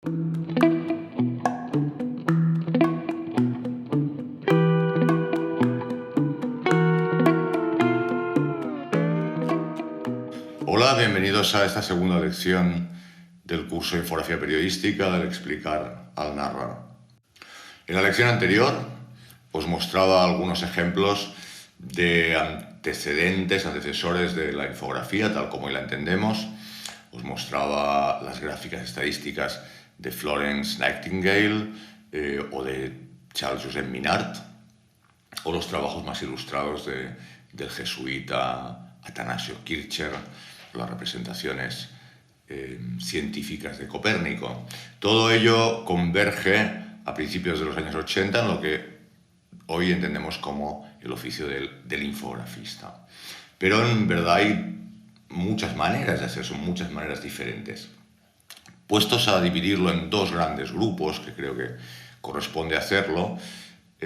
Hola, bienvenidos a esta segunda lección del curso de Infografía Periodística del Explicar al Narrar. En la lección anterior os mostraba algunos ejemplos de antecesores de la infografía, tal como hoy la entendemos. Os mostraba las gráficas estadísticas de Florence Nightingale o de Charles Joseph Minard, o los trabajos más ilustrados del jesuita Atanasio Kircher, las representaciones científicas de Copérnico. Todo ello converge a principios de los años 80 en lo que hoy entendemos como el oficio del infografista. Pero en verdad hay muchas maneras de hacer, son muchas maneras diferentes. Puestos a dividirlo en dos grandes grupos, que creo que corresponde hacerlo,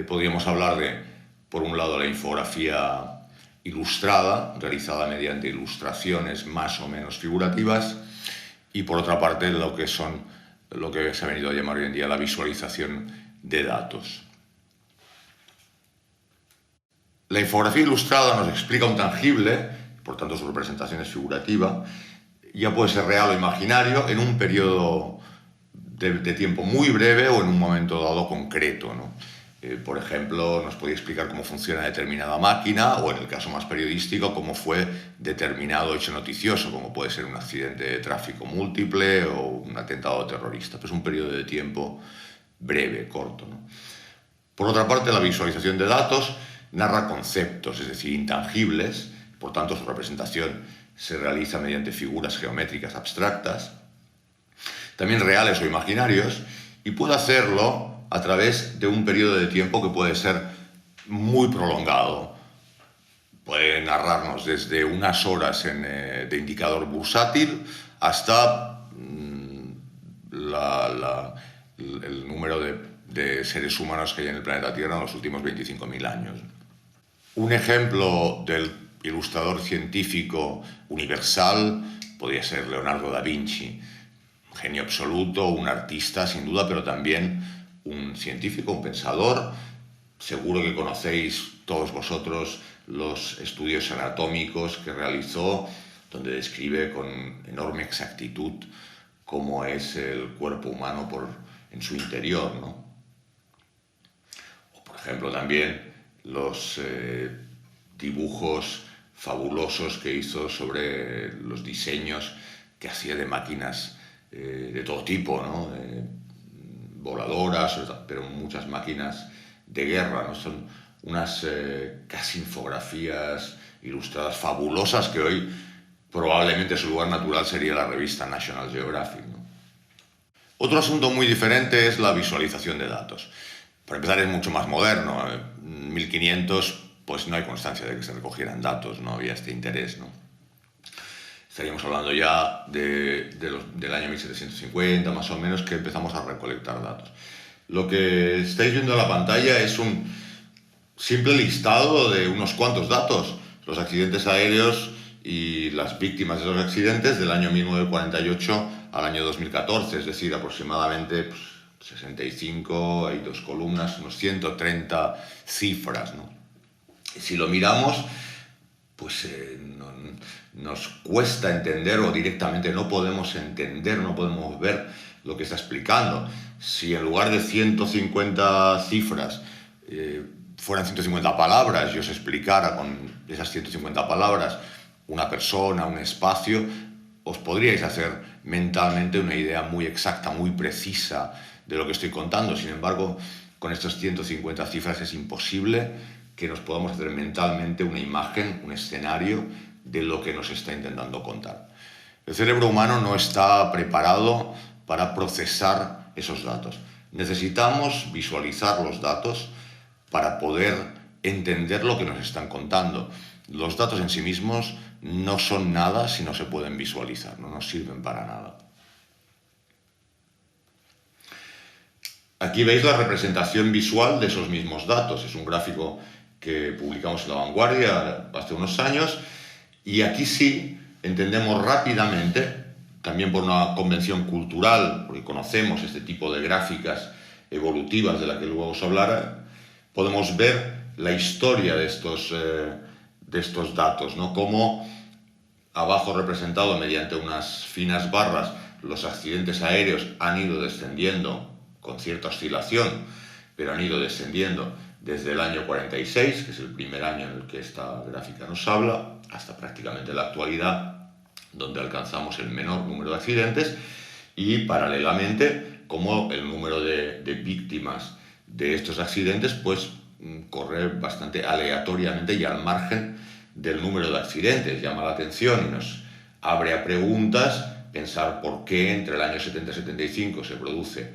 podríamos hablar de, por un lado, la infografía ilustrada, realizada mediante ilustraciones más o menos figurativas, y por otra parte lo que se ha venido a llamar hoy en día la visualización de datos. La infografía ilustrada nos explica un tangible, por tanto su representación es figurativa, ya puede ser real o imaginario, en un periodo de tiempo muy breve o en un momento dado concreto, ¿no? Por ejemplo, nos puede explicar cómo funciona determinada máquina, o en el caso más periodístico, cómo fue determinado hecho noticioso, como puede ser un accidente de tráfico múltiple o un atentado terrorista. Pues un periodo de tiempo breve, corto, ¿no? Por otra parte, la visualización de datos narra conceptos, es decir, intangibles, por tanto su representación se realiza mediante figuras geométricas abstractas, también reales o imaginarios, y puede hacerlo a través de un periodo de tiempo que puede ser muy prolongado. Puede narrarnos desde unas horas de indicador bursátil hasta el número de seres humanos que hay en el planeta Tierra en los últimos 25.000 años. Un ejemplo del ilustrador científico universal podría ser Leonardo da Vinci, un genio absoluto, un artista sin duda, pero también un científico, un pensador. Seguro que conocéis todos vosotros los estudios anatómicos que realizó, donde describe con enorme exactitud cómo es el cuerpo humano en su interior, ¿no? O, por ejemplo, también los dibujos fabulosos que hizo sobre los diseños que hacía de máquinas de todo tipo, ¿no? Voladoras, pero muchas máquinas de guerra, ¿no? Son unas casi infografías ilustradas fabulosas que hoy probablemente su lugar natural sería la revista National Geographic, ¿no? Otro asunto muy diferente es la visualización de datos. Para empezar, es mucho más moderno. En 1500 pues no hay constancia de que se recogieran datos, no había este interés, ¿no? Estaríamos hablando ya del año 1750, más o menos, que empezamos a recolectar datos. Lo que estáis viendo en la pantalla es un simple listado de unos cuantos datos. Los accidentes aéreos y las víctimas de los accidentes del año 1948 al año 2014, es decir, aproximadamente 65, hay dos columnas, unos 130 cifras, ¿no? Y si lo miramos, pues nos cuesta entender, o directamente no podemos entender, no podemos ver lo que está explicando. Si en lugar de 150 cifras fueran 150 palabras y os explicara con esas 150 palabras una persona, un espacio, os podríais hacer mentalmente una idea muy exacta, muy precisa de lo que estoy contando. Sin embargo, con estas 150 cifras es imposible que nos podamos hacer mentalmente una imagen, un escenario de lo que nos está intentando contar. El cerebro humano no está preparado para procesar esos datos. Necesitamos visualizar los datos para poder entender lo que nos están contando. Los datos en sí mismos no son nada si no se pueden visualizar, no nos sirven para nada. Aquí veis la representación visual de esos mismos datos. Es un gráfico que publicamos en La Vanguardia hace unos años, y aquí sí entendemos rápidamente también por una convención cultural, porque conocemos este tipo de gráficas evolutivas de la que luego os hablaré, podemos ver la historia de estos datos, ¿no? Cómo abajo representado mediante unas finas barras los accidentes aéreos han ido descendiendo con cierta oscilación, pero han ido descendiendo desde el año 46, que es el primer año en el que esta gráfica nos habla, hasta prácticamente la actualidad, donde alcanzamos el menor número de accidentes, y paralelamente como el número de víctimas de estos accidentes pues corre bastante aleatoriamente y al margen del número de accidentes. Llama la atención y nos abre a preguntas pensar por qué entre el año 70 y 75 se produce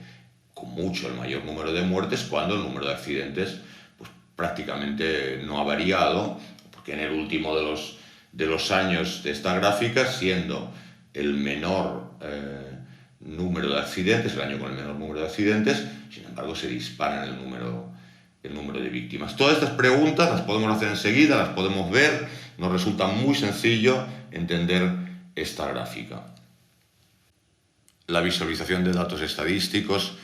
con mucho el mayor número de muertes cuando el número de accidentes pues, prácticamente no ha variado, porque en el último de los años de esta gráfica, siendo el menor número de accidentes, el año con el menor número de accidentes, sin embargo se dispara el número de víctimas. Todas estas preguntas las podemos hacer enseguida, las podemos ver, nos resulta muy sencillo entender esta gráfica. La visualización de datos estadísticos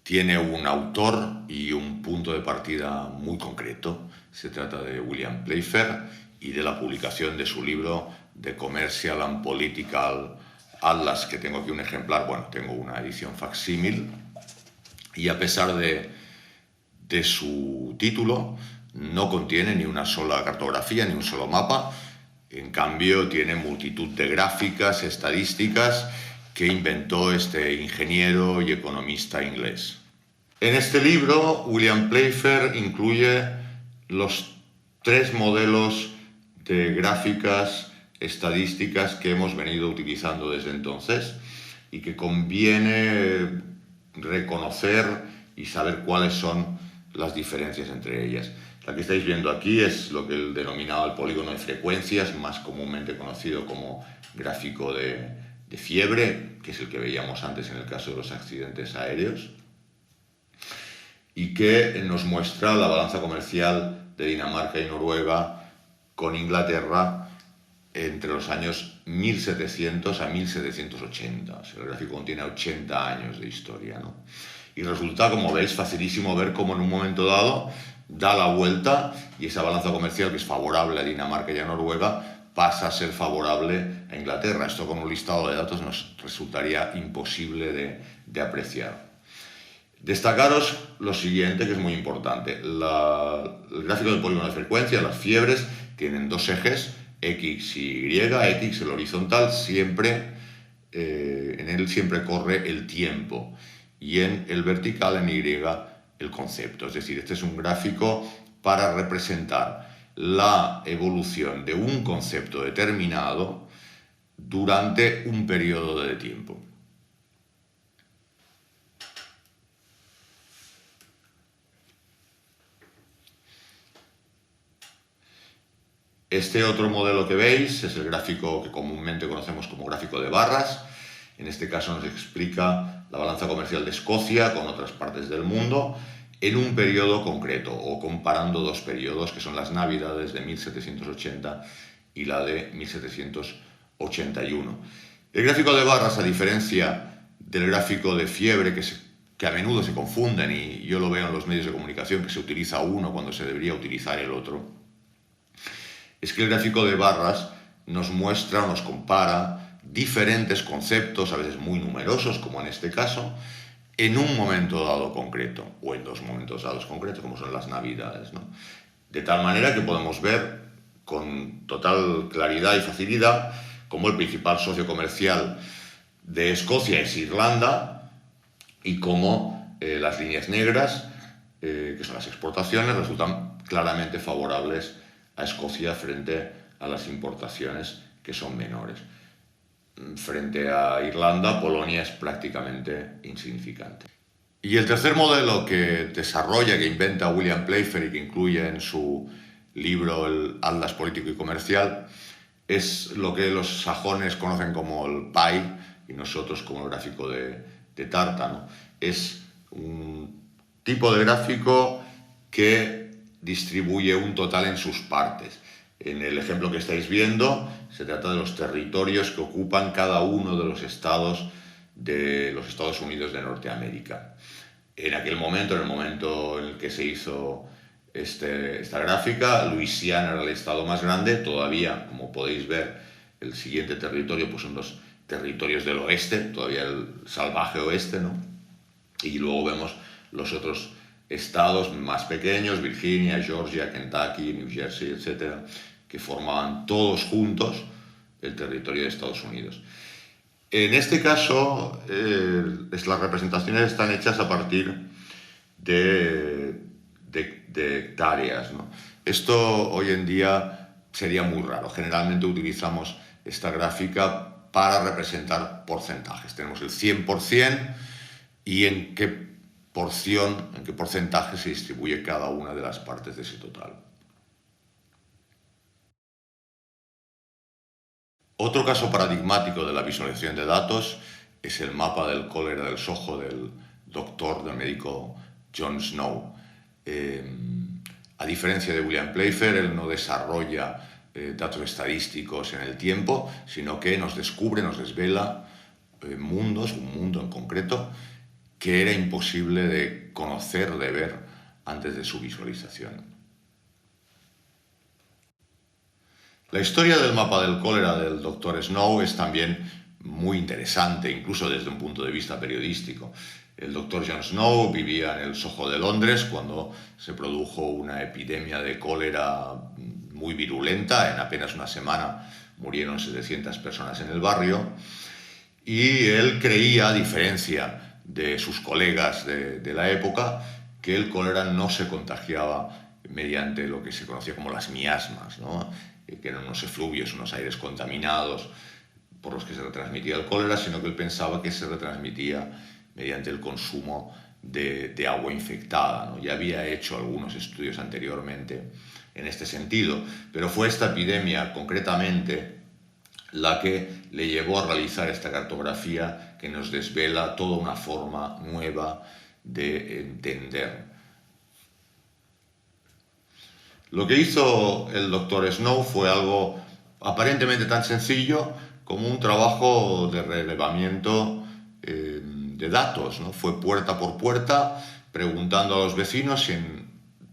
tiene un autor y un punto de partida muy concreto. Se trata de William Playfair y de la publicación de su libro The Commercial and Political Atlas, que tengo aquí un ejemplar, bueno, tengo una edición facsímil, y a pesar de su título, no contiene ni una sola cartografía, ni un solo mapa. En cambio, tiene multitud de gráficas, estadísticas, que inventó este ingeniero y economista inglés. En este libro, William Playfair incluye los 3 modelos de gráficas estadísticas que hemos venido utilizando desde entonces y que conviene reconocer y saber cuáles son las diferencias entre ellas. La que estáis viendo aquí es lo que él denominaba el polígono de frecuencias, más comúnmente conocido como gráfico de fiebre, que es el que veíamos antes en el caso de los accidentes aéreos, y que nos muestra la balanza comercial de Dinamarca y Noruega con Inglaterra entre los años 1700 a 1780. O sea, el gráfico contiene 80 años de historia, ¿no? Y resulta, como veis, facilísimo ver cómo en un momento dado da la vuelta y esa balanza comercial que es favorable a Dinamarca y a Noruega pasa a ser favorable a Inglaterra. Esto con un listado de datos nos resultaría imposible de apreciar. Destacaros lo siguiente, que es muy importante. El gráfico del polígono de frecuencia, las fiebres, tienen 2 ejes, X y Y. X, el horizontal, siempre, en él siempre corre el tiempo, y en el vertical, en Y, el concepto. Es decir, este es un gráfico para representar la evolución de un concepto determinado durante un periodo de tiempo. Este otro modelo que veis es el gráfico que comúnmente conocemos como gráfico de barras. En este caso nos explica la balanza comercial de Escocia con otras partes del mundo en un periodo concreto, o comparando 2 periodos, que son las Navidades de 1780 y la de 1781. El gráfico de barras, a diferencia del gráfico de fiebre, que a menudo se confunden, y yo lo veo en los medios de comunicación, que se utiliza uno cuando se debería utilizar el otro, es que el gráfico de barras nos muestra o nos compara diferentes conceptos, a veces muy numerosos, como en este caso, en un momento dado concreto, o en 2 momentos dados concretos, como son las Navidades, ¿no? De tal manera que podemos ver con total claridad y facilidad cómo el principal socio comercial de Escocia es Irlanda, y cómo las líneas negras, que son las exportaciones, resultan claramente favorables a Escocia frente a las importaciones, que son menores. Frente a Irlanda, Polonia es prácticamente insignificante. Y el tercer modelo que desarrolla, que inventa William Playfair y que incluye en su libro el Atlas Político y Comercial, es lo que los sajones conocen como el pie y nosotros como el gráfico de tarta, ¿no? Es un tipo de gráfico que distribuye un total en sus partes. En el ejemplo que estáis viendo, se trata de los territorios que ocupan cada uno de los estados de los Estados Unidos de Norteamérica. En aquel momento, en el momento en el que se hizo esta gráfica, Luisiana era el estado más grande. Todavía, como podéis ver, el siguiente territorio pues son los territorios del oeste, todavía el salvaje oeste, ¿no? Y luego vemos los otros estados más pequeños, Virginia, Georgia, Kentucky, New Jersey, etcétera, que formaban todos juntos el territorio de Estados Unidos. En este caso, las representaciones están hechas a partir de hectáreas, ¿no? Esto hoy en día sería muy raro. Generalmente utilizamos esta gráfica para representar porcentajes. Tenemos el 100% y en qué porcentaje se distribuye cada una de las partes de ese total. Otro caso paradigmático de la visualización de datos es el mapa del cólera del Soho del médico John Snow. A diferencia de William Playfair, él no desarrolla datos estadísticos en el tiempo, sino que nos descubre, nos desvela un mundo en concreto, que era imposible de conocer, de ver antes de su visualización. La historia del mapa del cólera del Dr. Snow es también muy interesante, incluso desde un punto de vista periodístico. El Dr. John Snow vivía en el Soho de Londres cuando se produjo una epidemia de cólera muy virulenta. En apenas una semana murieron 700 personas en el barrio, y él creía, a diferencia de sus colegas de la época, que el cólera no se contagiaba mediante lo que se conocía como las miasmas, ¿no? Que eran unos efluvios, unos aires contaminados por los que se retransmitía el cólera, sino que él pensaba que se retransmitía mediante el consumo de agua infectada, ¿no? Ya había hecho algunos estudios anteriormente en este sentido, pero fue esta epidemia concretamente la que le llevó a realizar esta cartografía que nos desvela toda una forma nueva de entender. Lo que hizo el Dr. Snow fue algo aparentemente tan sencillo como un trabajo de relevamiento de datos, ¿no? Fue puerta por puerta preguntando a los vecinos si en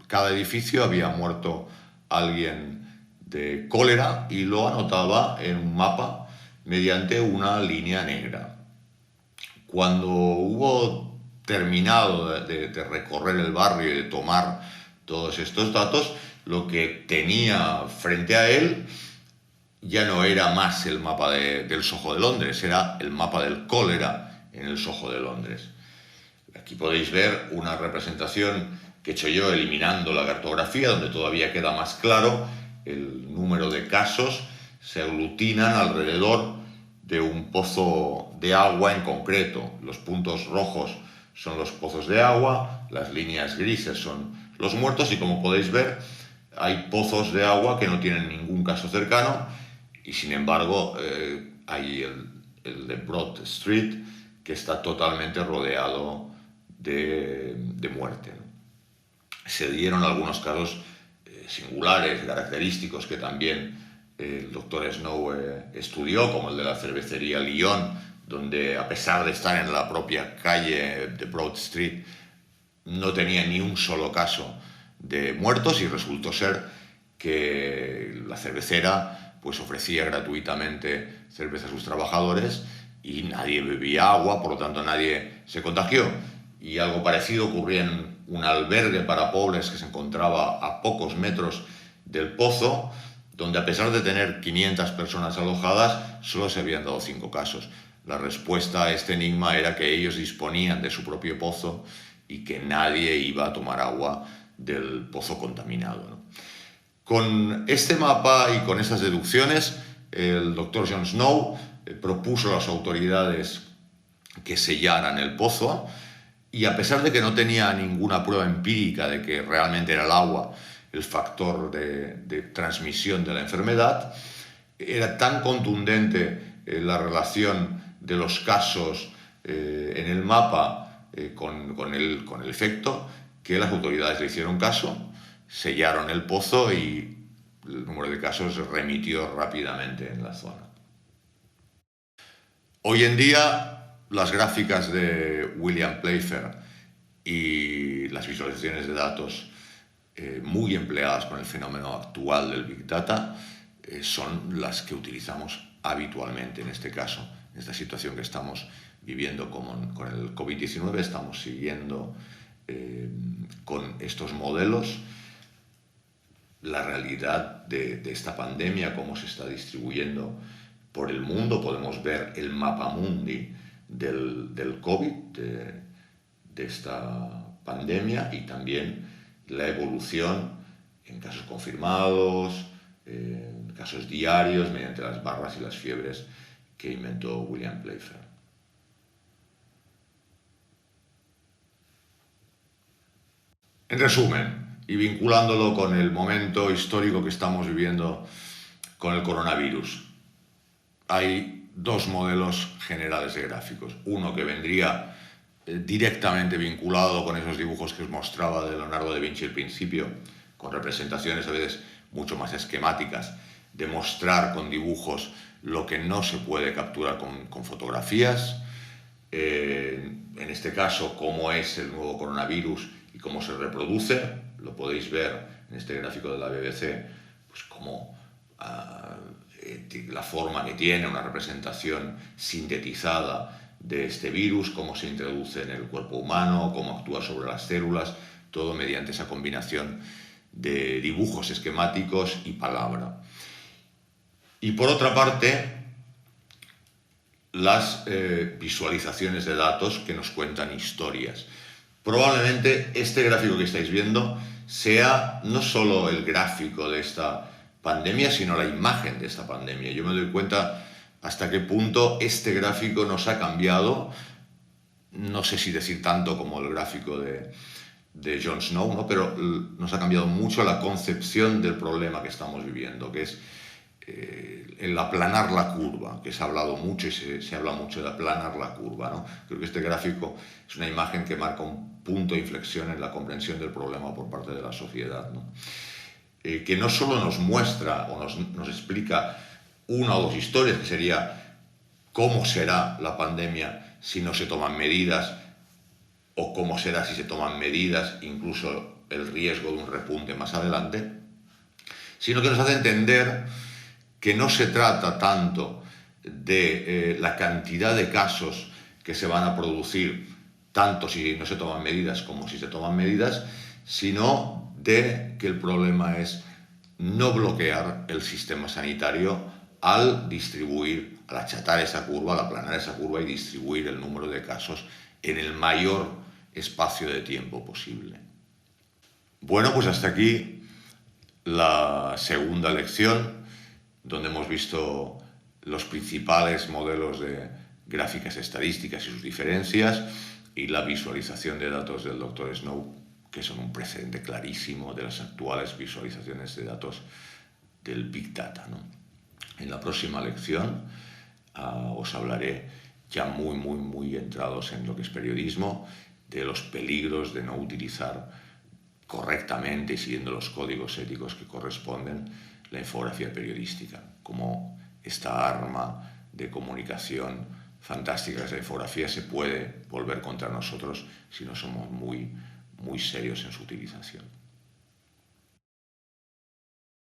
cada edificio había muerto alguien de cólera, y lo anotaba en un mapa mediante una línea negra. Cuando hubo terminado de recorrer el barrio y de tomar todos estos datos, lo que tenía frente a él ya no era más el mapa del Soho de Londres, era el mapa del cólera en el Soho de Londres. Aquí podéis ver una representación que he hecho yo eliminando la cartografía, donde todavía queda más claro el número de casos. Se aglutinan alrededor de un pozo de agua en concreto. Los puntos rojos son los pozos de agua, las líneas grises son los muertos, y como podéis ver, hay pozos de agua que no tienen ningún caso cercano, y sin embargo hay el de Broad Street, que está totalmente rodeado de muerte, ¿no? Se dieron algunos casos singulares, característicos, que también el Dr. Snow estudió, como el de la cervecería Lyon, donde, a pesar de estar en la propia calle de Broad Street, no tenía ni un solo caso de muertos, y resultó ser que la cervecera pues ofrecía gratuitamente cerveza a sus trabajadores y nadie bebía agua, por lo tanto nadie se contagió. Y algo parecido ocurría en un albergue para pobres que se encontraba a pocos metros del pozo, donde, a pesar de tener 500 personas alojadas, solo se habían dado 5 casos. La respuesta a este enigma era que ellos disponían de su propio pozo y que nadie iba a tomar agua del pozo contaminado, ¿no? Con este mapa y con estas deducciones, el Dr. John Snow propuso a las autoridades que sellaran el pozo, y a pesar de que no tenía ninguna prueba empírica de que realmente era el agua el factor de transmisión de la enfermedad, era tan contundente la relación de los casos en el mapa con el efecto, que las autoridades le hicieron caso, sellaron el pozo y el número de casos remitió rápidamente en la zona. Hoy en día, las gráficas de William Playfair y las visualizaciones de datos muy empleadas con el fenómeno actual del Big Data son las que utilizamos habitualmente en este caso, en esta situación que estamos viviendo con el COVID-19. Estamos siguiendo con estos modelos la realidad de esta pandemia, cómo se está distribuyendo por el mundo. Podemos ver el mapa mundi del COVID, de esta pandemia, y también la evolución en casos confirmados, en casos diarios, mediante las barras y las fiebres que inventó William Playfair. En resumen, y vinculándolo con el momento histórico que estamos viviendo con el coronavirus, hay dos modelos generales de gráficos. Uno que vendría directamente vinculado con esos dibujos que os mostraba de Leonardo da Vinci al principio, con representaciones a veces mucho más esquemáticas, de mostrar con dibujos lo que no se puede capturar con fotografías. En este caso, cómo es el nuevo coronavirus y cómo se reproduce. Lo podéis ver en este gráfico de la BBC, pues cómo la forma que tiene, una representación sintetizada de este virus, cómo se introduce en el cuerpo humano, cómo actúa sobre las células, todo mediante esa combinación de dibujos esquemáticos y palabra. Y por otra parte, las visualizaciones de datos que nos cuentan historias. Probablemente este gráfico que estáis viendo sea no solo el gráfico de esta pandemia, sino la imagen de esta pandemia. Yo me doy cuenta hasta qué punto este gráfico nos ha cambiado, no sé si decir tanto como el gráfico de Jon Snow, ¿no? Pero nos ha cambiado mucho la concepción del problema que estamos viviendo, que es el aplanar la curva, que se ha hablado mucho y se habla mucho de aplanar la curva, ¿no? Creo que este gráfico es una imagen que marca un punto de inflexión en la comprensión del problema por parte de la sociedad, ¿no? Que no solo nos muestra o nos explica una o dos historias, que sería cómo será la pandemia si no se toman medidas, o cómo será si se toman medidas, incluso el riesgo de un repunte más adelante, sino que nos hace entender que no se trata tanto de la cantidad de casos que se van a producir, tanto si no se toman medidas como si se toman medidas, sino de que el problema es no bloquear el sistema sanitario al distribuir, al achatar esa curva, al aplanar esa curva y distribuir el número de casos en el mayor espacio de tiempo posible. Bueno, pues hasta aquí la segunda lección, donde hemos visto los principales modelos de gráficas estadísticas y sus diferencias, y la visualización de datos del Dr. Snow, que son un precedente clarísimo de las actuales visualizaciones de datos del Big Data, ¿no? En la próxima lección os hablaré, ya muy entrados en lo que es periodismo, de los peligros de no utilizar correctamente y siguiendo los códigos éticos que corresponden la infografía periodística, como esta arma de comunicación fantástica que es la infografía se puede volver contra nosotros si no somos muy serios en su utilización.